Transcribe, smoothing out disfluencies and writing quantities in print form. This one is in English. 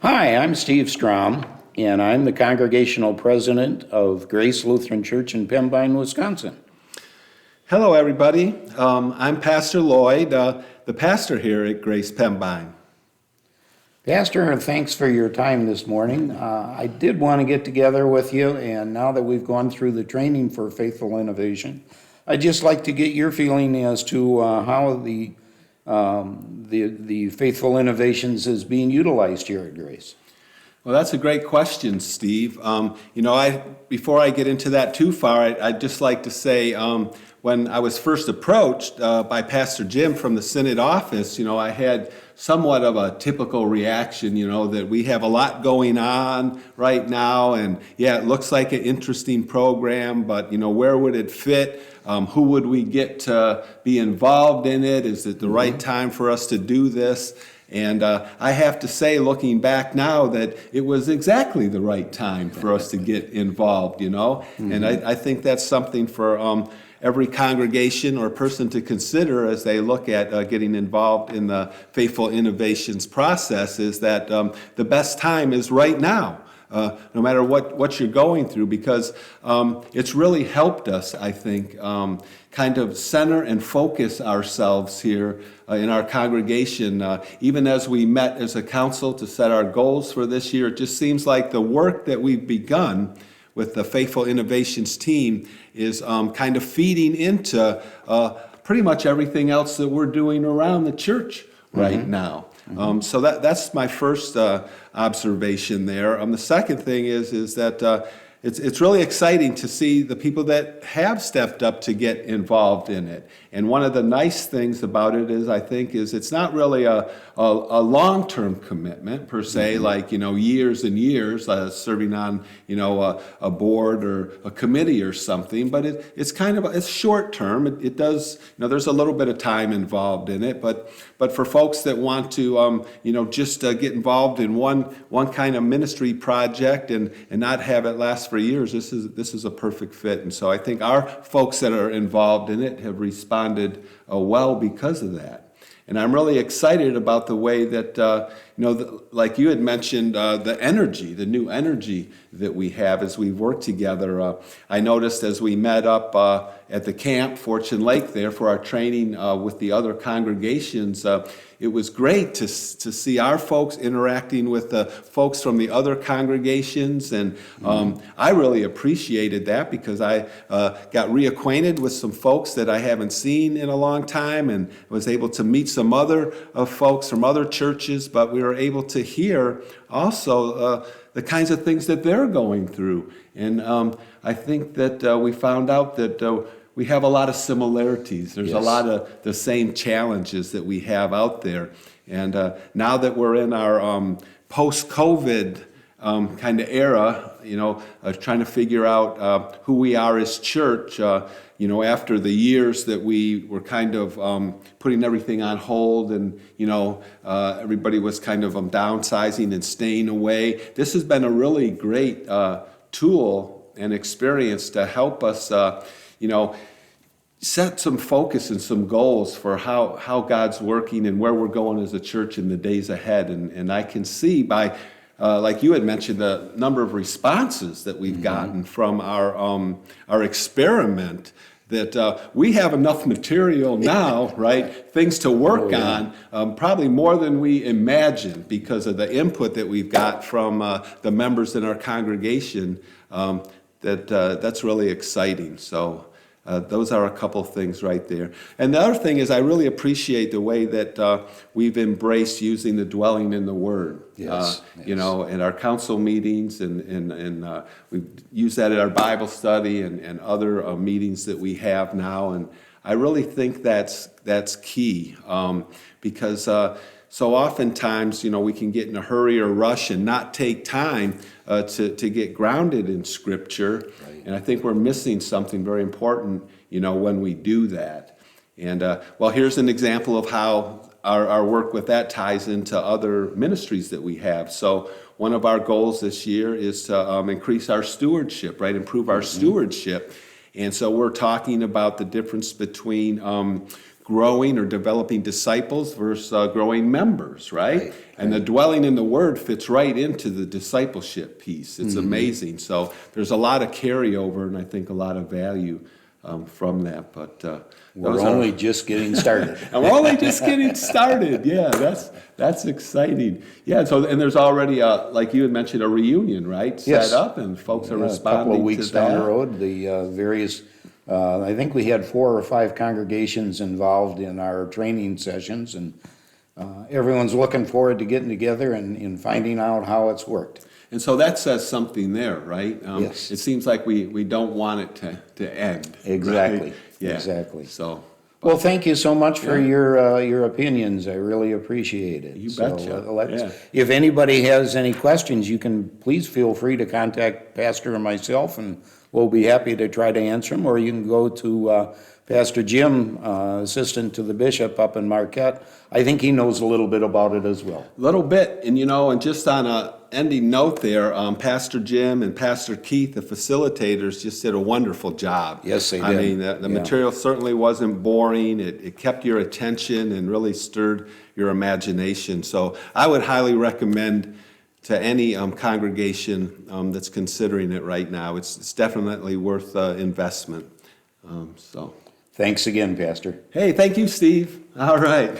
Hi, I'm Steve Strom, and I'm the congregational president of Grace Lutheran Church in Pembine, Wisconsin. Hello, everybody. I'm Pastor Lloyd, the pastor here at Grace Pembine. Pastor, thanks for your time this morning. I did want to get together with you, and now that we've gone through the training for Faithful Innovation, I'd just like to get your feeling as to how the Faithful Innovations is being utilized here at Grace. Well, that's a great question, Steve. Before I get into that too far, I'd just like to say when I was first approached by Pastor Jim from the Synod office, I had somewhat of a typical reaction, that we have a lot going on right now, and yeah, it looks like an interesting program, but where would it fit? Who would we get to be involved in it? Is it the right time for us to do this? And I have to say, looking back now, that it was exactly the right time for us to get involved, And I think that's something for every congregation or person to consider as they look at getting involved in the Faithful Innovations process, is that the best time is right now. No matter what you're going through, because it's really helped us, I think, kind of center and focus ourselves here in our congregation. Even as we met as a council to set our goals for this year, it just seems like the work that we've begun with the Faithful Innovations team is kind of feeding into pretty much everything else that we're doing around the church right now. So that's my first observation there. The second thing is that it's really exciting to see the people that have stepped up to get involved in it. And one of the nice things about it is, I think, is it's not really a long-term commitment per se, like years and years serving on a board or a committee or something. But it's kind of it's short-term. It does there's a little bit of time involved in it. But for folks that want to just get involved in one kind of ministry project and not have it last for years, this is a perfect fit. And so I think our folks that are involved in it have responded well because of that. And I'm really excited about the way that, like you had mentioned, the new energy that we have as we work together. I noticed as we met up at the camp, Fortune Lake there, for our training with the other congregations, it was great to see our folks interacting with the folks from the other congregations, and I really appreciated that because I got reacquainted with some folks that I haven't seen in a long time, and was able to meet some other folks from other churches, but we were able to hear also the kinds of things that they're going through. And I think that we found out that we have a lot of similarities. There's a lot of the same challenges that we have out there. And now that we're in our post-COVID kind of era, trying to figure out who we are as church, after the years that we were kind of putting everything on hold and, everybody was kind of downsizing and staying away. This has been a really great tool and experience to help us, set some focus and some goals for how God's working and where we're going as a church in the days ahead. And I can see by, like you had mentioned, the number of responses that we've gotten from our experiment, that we have enough material now, right, things to work on, probably more than we imagined because of the input that we've got from the members in our congregation. That's really exciting. So those are a couple things right there. And the other thing is I really appreciate the way that we've embraced using the dwelling in the Word. Yes. In our council meetings, and we use that at our Bible study and other meetings that we have now. And I really think that's key because so oftentimes, we can get in a hurry or rush and not take time to get grounded in Scripture. Right. And I think we're missing something very important, when we do that. And here's an example of how our work with that ties into other ministries that we have. So one of our goals this year is to increase our stewardship, right? Improve our stewardship. And so we're talking about the difference between growing or developing disciples versus growing members, right? Right, And the dwelling in the Word fits right into the discipleship piece. It's amazing. So there's a lot of carryover, and I think a lot of value from that. But We're only just getting started. and we're only just getting started. Yeah, that's exciting. Yeah, so and there's already like you had mentioned, a reunion, right? Yes. Set up, and folks are Yeah, responding a couple of weeks to that. down the road, the various, I think we had 4 or 5 congregations involved in our training sessions, and everyone's looking forward to getting together and finding out how it's worked. And so that says something there, right? Yes. It seems like we don't want it to end. Exactly, Right? Yeah. exactly. So. Well, thank you so much for your opinions. I really appreciate it. You So, betcha. Yeah. if anybody has any questions, you can please feel free to contact Pastor and myself, and we'll be happy to try to answer them. Or you can go to Pastor Jim, assistant to the bishop up in Marquette. I think he knows a little bit about it as well. A little bit, and and just on a ending note there, Pastor Jim and Pastor Keith, the facilitators, just did a wonderful job. Yes, they I did. mean, the Yeah. material certainly wasn't boring. It kept your attention and really stirred your imagination. So I would highly recommend to any congregation that's considering it right now. It's definitely worth investment. So. Thanks again, Pastor. Hey, thank you, Steve. All right.